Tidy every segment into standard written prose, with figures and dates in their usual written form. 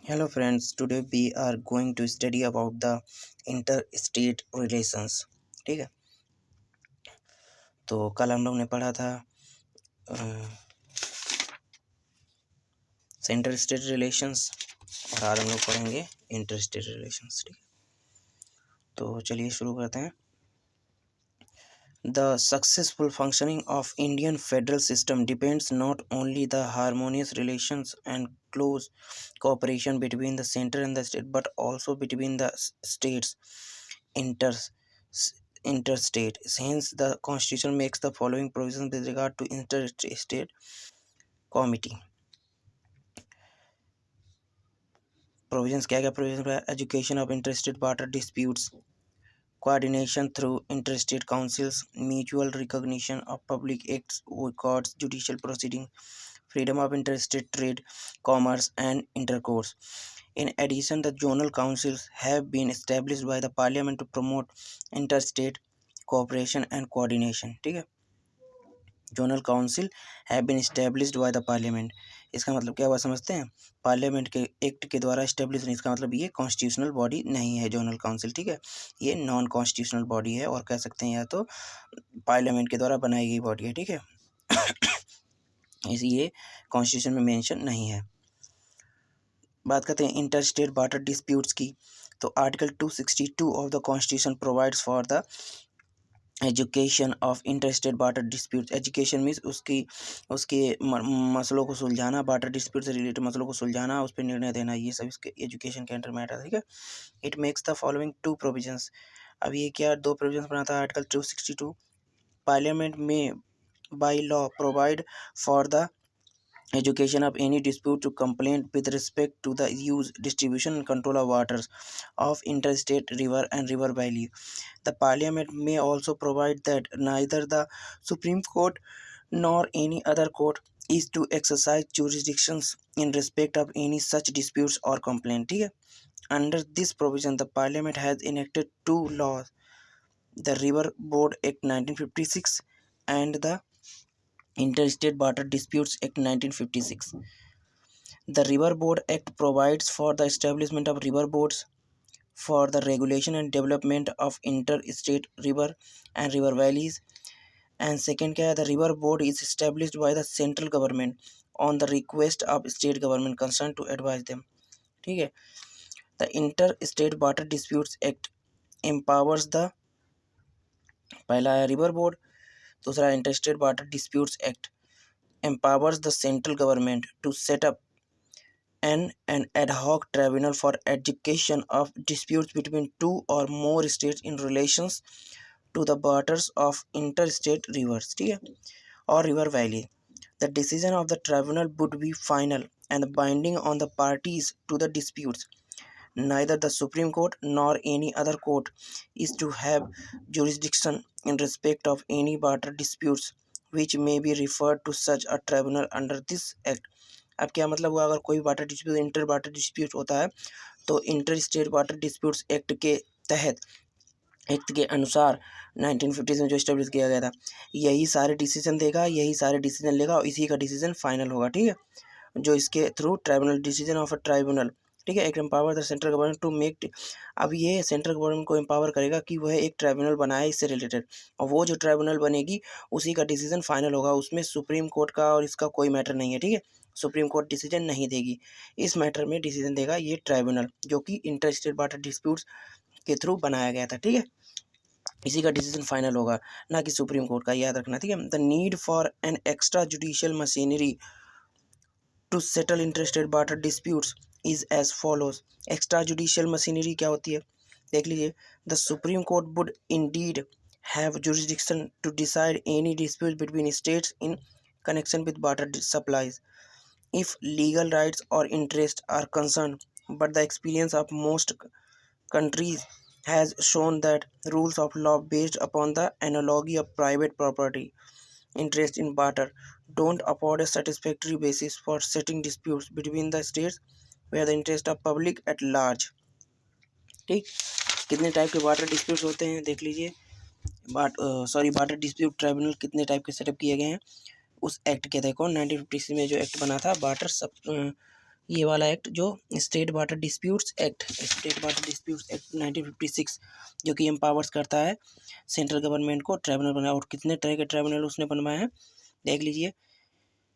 Hello friends, today we are going to study about the interstate relations। ठीक है। तो कल हम लोग ने पढ़ा था सेंटर स्टेट रिलेशंस और आज हम लोग पढ़ेंगे इंटरस्टेट रिलेशंस। ठीक है, तो चलिए शुरू करते हैं। The successful functioning of Indian federal system depends not only the harmonious relations and close cooperation between the center and the state, but also between the states inter interstate. Hence, the Constitution makes the following provisions with regard to interstate committee. Provisions क्या क्या provisions है? Education of interstate water disputes, coordination through interstate councils, mutual recognition of public acts, courts, judicial proceedings, freedom of interstate trade, commerce, and intercourse. In addition, the zonal councils have been established by the parliament to promote interstate cooperation and coordination। ठीक है, zonal council have been established by the parliament. इसका मतलब क्या हुआ समझते हैं? Parliament के act के द्वारा एस्टेब्लिश, इसका मतलब ये कॉन्स्टिट्यूशनल बॉडी नहीं है जोनल काउंसिल। ठीक है, ये नॉन कॉन्स्टिट्यूशनल बॉडी है और कह सकते हैं या तो पार्लियामेंट के द्वारा बनाई गई बॉडी है। ठीक है, इसलिए कॉन्स्टिट्यूशन में मेंशन नहीं है। बात करते हैं इंटर स्टेट वाटर डिस्प्यूट्स की, तो article 262 of the constitution provides for the education of interstate water dispute. Education means उसके मसलों को सुलझाना, वाटर डिस्प्यूट से रिलेटेड मसलों को सुलझाना, उस पर निर्णय देना, ये सब इसके एजुकेशन के अंडर में आता है। ठीक है, it makes the following two provisions. अब ये क्या दो प्रोविजंस बनाता है? आर्टिकल 262, पार्लियामेंट में by law provide for the education of any dispute to complaint with respect to the use, distribution and control of waters of interstate river and river valley. The parliament may also provide that neither the Supreme Court nor any other court is to exercise jurisdictions in respect of any such disputes or complaint। ठीक है, under this provision the parliament has enacted two laws, the River Board Act 1956 and the Interstate Water Disputes Act 1956। The River Board Act provides for the establishment of river boards for the regulation and development of interstate river and river valleys। And second क्या है? The river board is established by the central government on the request of state government concerned to advise them। ठीक है, the Interstate Water Disputes Act empowers the, पहला है river board, दूसरा interstate water disputes act empowers the central government to set up an ad hoc tribunal for adjudication of disputes between two or more states in relations to the waters of interstate rivers। ठीक है, और river valley। The decision of the tribunal would be final and binding on the parties to the disputes। Neither the Supreme Court nor any other court is to have jurisdiction in respect of any water disputes which may be referred to such a tribunal under this act। अब क्या मतलब हुआ? अगर कोई water dispute inter water dispute होता है तो inter state water disputes act के तहत, एक्ट के अनुसार 1950 में जो स्टेब्लिश किया गया था, यही सारे डिसीजन देगा, यही सारे डिसीजन लेगा और इसी का डिसीजन फाइनल होगा। ठीक है, जो इसके through tribunal, decision of a tribunal. ठीक है, एक empower the central government to make. अब ये सेंट्रल गवर्नमेंट को एम्पावर करेगा कि वह एक ट्राइब्यूनल बनाए इससे रिलेटेड, और वो जो ट्राइब्यूनल बनेगी उसी का डिसीजन फाइनल होगा, उसमें सुप्रीम कोर्ट का और इसका कोई मैटर नहीं है। ठीक है, सुप्रीम कोर्ट डिसीजन नहीं देगी, इस मैटर में डिसीजन देगा ये ट्राइब्यूनल जो कि इंटर स्टेट वाटर डिस्प्यूट्स के थ्रू बनाया गया था। ठीक है, इसी का डिसीजन फाइनल होगा, ना कि सुप्रीम कोर्ट का, याद रखना। ठीक है, the need for an extra judicial machinery to settle interested water disputes is as follows. Extra judicial machinery क्या होती है देख लीजिए। The Supreme Court would indeed have jurisdiction to decide any dispute between states in connection with water supplies if legal rights or interests are concerned, but the experience of most countries has shown that rules of law based upon the analogy of private property interest in water don't afford a satisfactory basis for setting disputes between the states where the interest of public at large। ठीक, कितने type के water disputes होते हैं देख लीजिए। Water dispute tribunal कितने type के setup किए गए हैं उस एक्ट के देखो 1956 में जो एक्ट बना था वाटर सब ये वाला एक्ट जो स्टेट वाटर डिस्प्यूट्स एक्ट 1956 जो कि एम्पावर्स करता है सेंट्रल गवर्नमेंट को ट्राइब्यूनल बनाया। और कितने तरह के ट्राइब्यूनल उसने बनवाए हैं देख लीजिए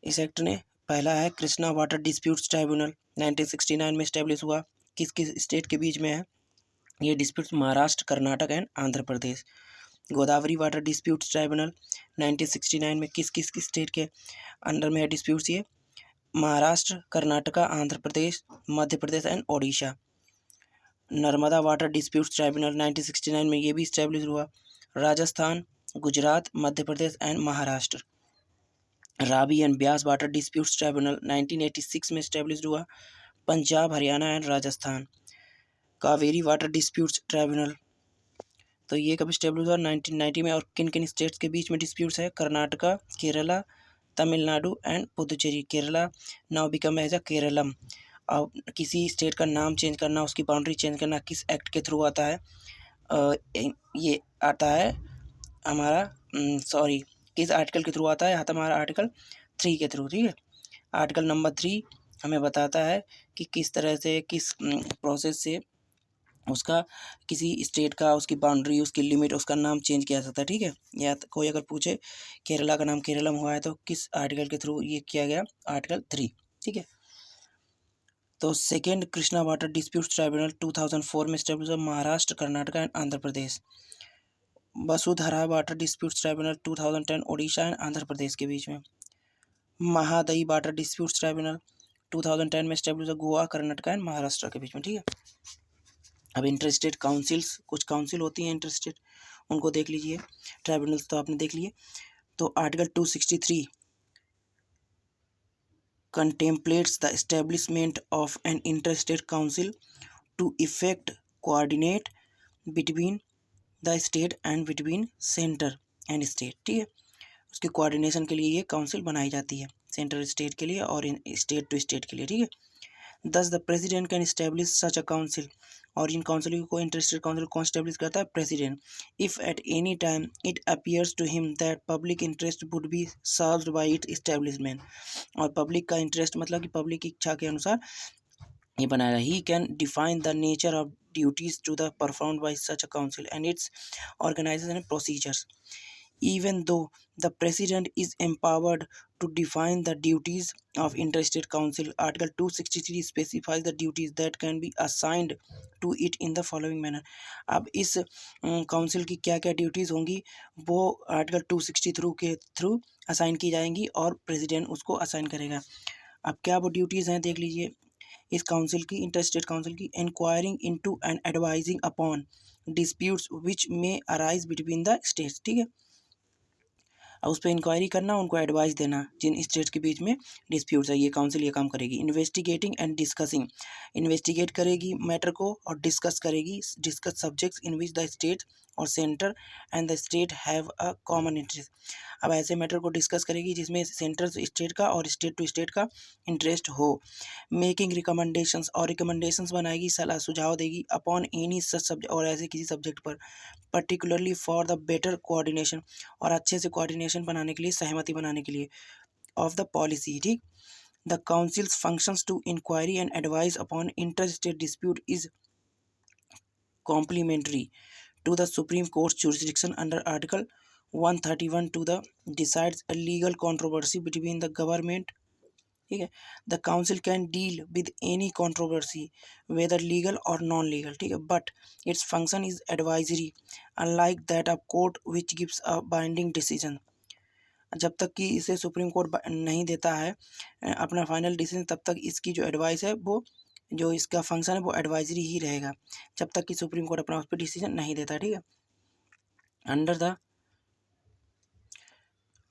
इस एक्ट ने। पहला है कृष्णा वाटर डिस्प्यूट्स ट्राइब्यूनल 1969 में इस्टेब्लिश हुआ। किस किस स्टेट के बीच में है ये disputes? Maharashtra, Karnataka and Andhra Pradesh. Godavari water disputes tribunal 1969 में किस किस स्टेट के अंडर में है डिस्प्यूट्स? ये Maharashtra, Karnataka, Andhra Pradesh, Madhya Pradesh and Odisha. Narmada water disputes tribunal 1969 में ये भी इस्टेब्लिश हुआ। Rajasthan, Gujarat, Madhya Pradesh and Maharashtra. Ravi and Beas water disputes tribunal 1986 में इस्टेब्लिश हुआ। Punjab, Haryana and Rajasthan. Kaveri water disputes tribunal तो ये कब इस्टेब्लिश हुआ? 1990 में। और किन किन स्टेट्स के बीच में डिस्प्यूट्स है? Karnataka, Kerala, Tamil Nadu and Puducherry. Kerala now become as a Keralam. अब किसी स्टेट का नाम चेंज करना, उसकी बाउंड्री चेंज करना किस एक्ट के थ्रू आता है? ये आता है हमारा किस आर्टिकल के थ्रू आता है? आता हमारा आर्टिकल 3 के थ्रू। ठीक है, आर्टिकल नंबर 3 हमें बताता है कि किस तरह से किस प्रोसेस से उसका किसी स्टेट का उसकी बाउंड्री, उसकी लिमिट, उसका नाम चेंज किया जाता है। ठीक है, या कोई अगर पूछे केरला का नाम केरलम हुआ है तो किस आर्टिकल के थ्रू ये किया गया? आर्टिकल 3। ठीक है, तो second Krishna water disputes tribunal 2004 में इस्टेब्लिश हुआ। Maharashtra, Karnataka and Andhra Pradesh. Vasudhara water disputes tribunal 2010 Odisha and Andhra Pradesh के बीच में। महादई वाटर डिस्प्यूट्स ट्राइब्यूनल 2010 में इस्टेब्लिश हुआ। गोवा, कर्नाटका एंड महाराष्ट्र के बीच में। ठीक है, अब इंटरस्टेट काउंसिल्स, कुछ काउंसिल होती हैं इंटरस्टेट, उनको देख लीजिए। ट्राइब्यूनल्स तो आपने देख लिए। तो article 263 contemplates the establishment of an interstate council to effect coordinate between the state and between center and state। ठीक है, उसके कोऑर्डिनेशन के लिए ये काउंसिल बनाई जाती है, सेंट्रल स्टेट के लिए और स्टेट टू स्टेट के लिए। ठीक है, thus the president can establish such a council. और इन काउंसिल को इंटरेस्टेड काउंसिल कौन स्टेब्लिश करता है? President. If at any time it appears to him that public interest would be served by it establishment. और पब्लिक का interest मतलब कि पब्लिक की इच्छा के अनुसार ये बनाएगा। He can define the nature of duties to the performed by such a council and its organisation and procedures. Even though the president is empowered to define the duties of interstate council, article 263 specifies the duties that can be assigned to it in the following manner। अब इस council की क्या क्या duties होंगी वो article 263 के through assign की जाएंगी और प्रेसिडेंट उसको असाइन करेगा। अब क्या वो ड्यूटीज़ हैं देख लीजिए इस काउंसिल की, इंटरस्टेट काउंसिल की। Enquiring into and advising upon disputes which may arise between the states. ठीक है, और उस पर इंक्वायरी करना, उनको एडवाइस देना जिन स्टेट्स के बीच में डिस्प्यूट्स है। ये काउंसिल ये काम करेगी। इन्वेस्टिगेटिंग एंड डिस्कसिंग, इन्वेस्टिगेट करेगी मैटर को और डिस्कस करेगी, discuss subjects in which the state और centre and the state have a common interest. अब ऐसे मैटर को डिस्कस करेगी जिसमें सेंट्रल स्टेट का और स्टेट टू स्टेट का इंटरेस्ट हो। मेकिंग रिकमेंडेशंस, और रिकमेंडेशंस बनाएगी, सलाह सुझाव देगी अपॉन एनी सच सब्जेक्ट, और ऐसे किसी सब्जेक्ट पर, particularly for the better coordination, और अच्छे से कोऑर्डिनेशन बनाने के लिए, सहमति बनाने के लिए ऑफ द पॉलिसी। ठीक, the councils functions to inquiry and advice upon inter state dispute is complementary to the Supreme Court's jurisdiction under Article 131 to the decides a legal controversy between the government। ठीक है, the council can deal with any controversy whether legal or non-legal। ठीक है, but its function is advisory unlike that of court which gives a binding decision। जब तक कि इसे supreme court नहीं देता है अपना फाइनल डिसीजन तब तक इसकी जो एडवाइस है वो जो इसका फंक्शन है वो एडवाइजरी ही रहेगा जब तक कि सुप्रीम कोर्ट अपना उस पर डिसीजन नहीं देता। ठीक है, under the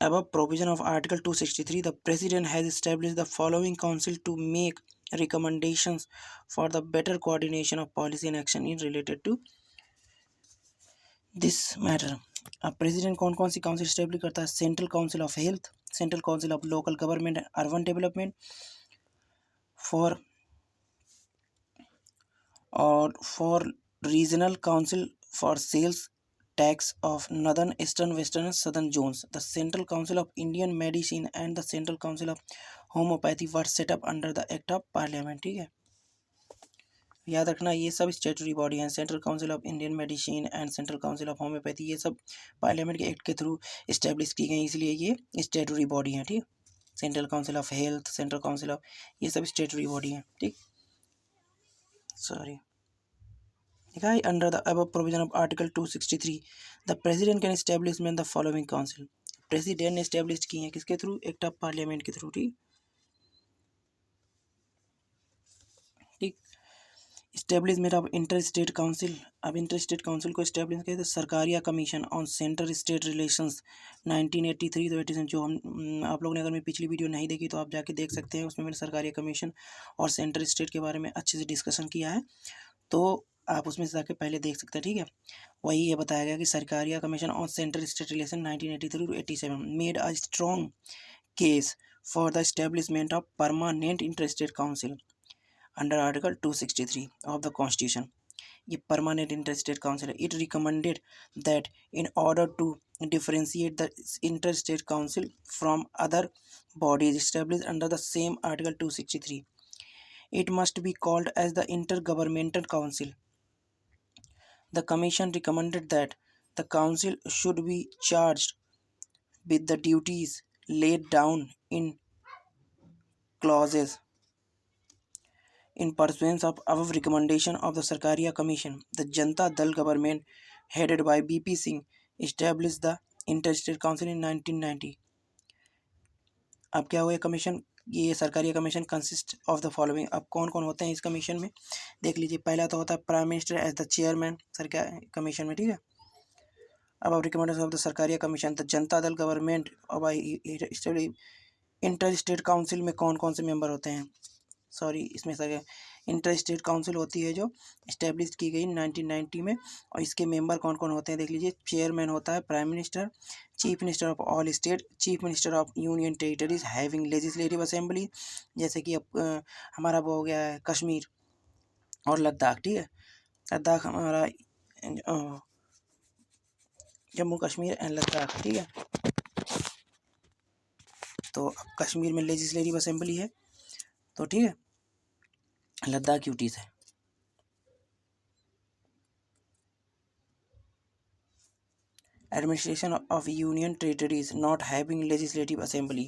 above provision of article 263 the president has established the following council to make recommendations for the better coordination of policy and action in related to this matter। अब president कौन कौन सी council establish करता है? Central council of health, central council of local government and urban development, for regional council for sales tax of northern, eastern, western and southern zones, the central council of Indian medicine and the central council of homeopathy were set up under the act of parliament. ठीक है, याद रखना ये सब स्टेटरी body हैं। Central council of Indian medicine and central council of homeopathy ये सब parliament के एक्ट के थ्रू इस्टेब्लिश की गई, इसलिए ये स्टेटरी बॉडी हैं। ठीक, central council of health, central council of, ये सब स्टेटरी बॉडी हैं। ठीक, सॉरी, लिखा है under the above provision of article 263 the president can establishment the following council. President ने एस्टेब्लिश की हैं किसके थ्रू? एक्ट ऑफ पार्लियामेंट के थ्रू। ठीक, ठीक, establishment of inter state council. अब इंटर स्टेट काउंसिल को इस्टेब्लिश किया था Sarkaria commission on centre state relations 1983 तो 87, जो हम आप लोगों ने अगर मेरी पिछली वीडियो नहीं देखी तो आप जाके देख सकते हैं, उसमें मैंने सरकारिया कमीशन और सेंटर स्टेट के बारे में अच्छे से डिस्कशन किया है, तो आप उसमें से जाके पहले देख सकते हैं। ठीक है, वही ये बताया गया कि Sarkaria commission on centre state relation 1983 to 87 made a strong case for the establishment of permanent inter state council under article 263 of the constitution. ये परमानेंट इंटर स्टेट काउंसिल है। It recommended that in order to differentiate the interstate council from other bodies established under the same article 263 it must be called as the intergovernmental council. The commission recommended that the council should be charged with the duties laid down in clauses in pursuance of above recommendation of the Sarkaria Commission. The Janata Dal government headed by BP Singh established the Interstate Council in 1990. अब क्या हुआ commission? ये सरकारी commission consist of the following. अब कौन कौन होते हैं इस कमीशन में देख लीजिए। पहला तो होता है prime minister as the chairman Sarkar commission में। ठीक है, अब रिकमेंडेशन ऑफ द सरकारी commission the Janata Dal government. अब इंटर स्टेट काउंसिल में कौन कौन से मेंबर होते हैं? सॉरी, इसमें सर इंटर स्टेट काउंसिल होती है जो इस्टेब्लिश की गई 1990 में, और इसके मेंबर कौन कौन होते हैं देख लीजिए। चेयरमैन होता है prime minister, chief minister of all state, chief minister of union territories having legislative assembly, जैसे कि अब हमारा वो हो गया है कश्मीर और लद्दाख। ठीक है, लद्दाख हमारा जम्मू कश्मीर एंड लद्दाख। ठीक है, तो अब कश्मीर में लेजिस्लेटिव असेंबली है, तो ठीक है, लद्दाख यूटीज है। Administration of union territories not having legislative assembly.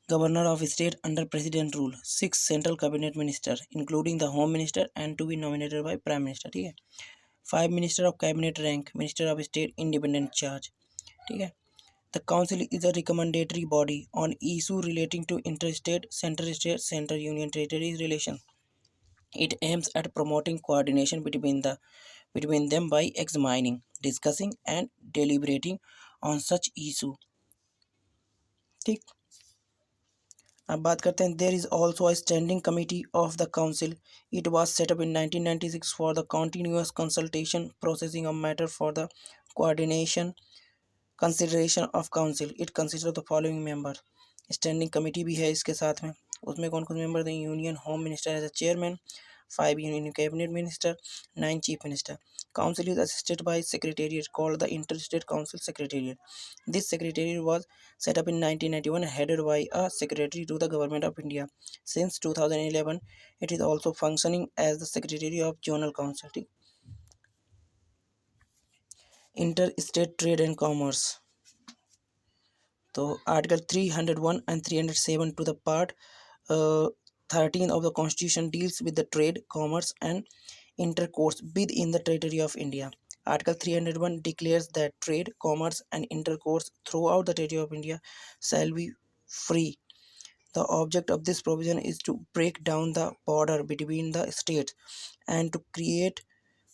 Governor of state under president rule. 6 central cabinet minister including the home minister and to be nominated by prime minister. ठीक है, 5 minister of cabinet rank, minister of state independent charge. ठीक है, the council is a recommendatory body on issue relating to interstate, center union territories relation. It aims at promoting coordination between them by examining, discussing and deliberating on such issue. ठीक, अब बात करते हैं। There is also a standing committee of the council. It was set up in 1996 for the continuous consultation processing of matter for the coordination consideration of council. It consist of the following member. Standing committee भी है इसके साथ में, उसमें कौन कौन member हैं? Union home minister as a chairman, 5 union cabinet minister, 9 chief minister. Council is assisted by secretariat called the Interstate Council Secretariat. This secretariat was set up in 1991 headed by a secretary to the Government of India. Since 2011, it is also functioning as the secretary of General Council. Interstate Trade and Commerce. तो article 301 and 307 to the part 13 of the Constitution deals with the trade, commerce and intercourse within the territory of India. Article 301 declares that trade, commerce and intercourse throughout the territory of India shall be free. The object of this provision is to break down the border between the states and to create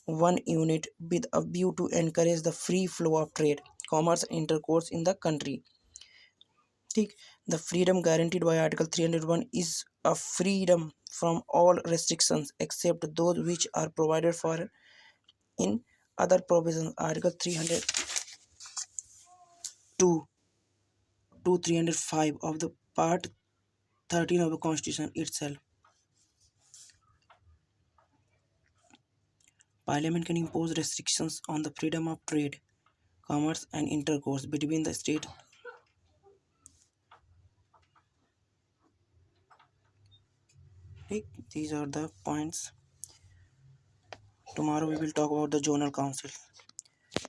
one unit with a view to encourage the free flow of trade, commerce and intercourse in the country. ठीक, the freedom guaranteed by article 301 is a freedom from all restrictions except those which are provided for in other provision. Article 302 to 305 of the part 13 of the constitution itself. Parliament can impose restrictions on the freedom of trade, commerce and intercourse between the state ठीक, these are the points. Tomorrow we will talk about the zonal council.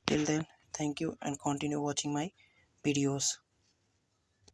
Till then, thank you and continue watching my videos.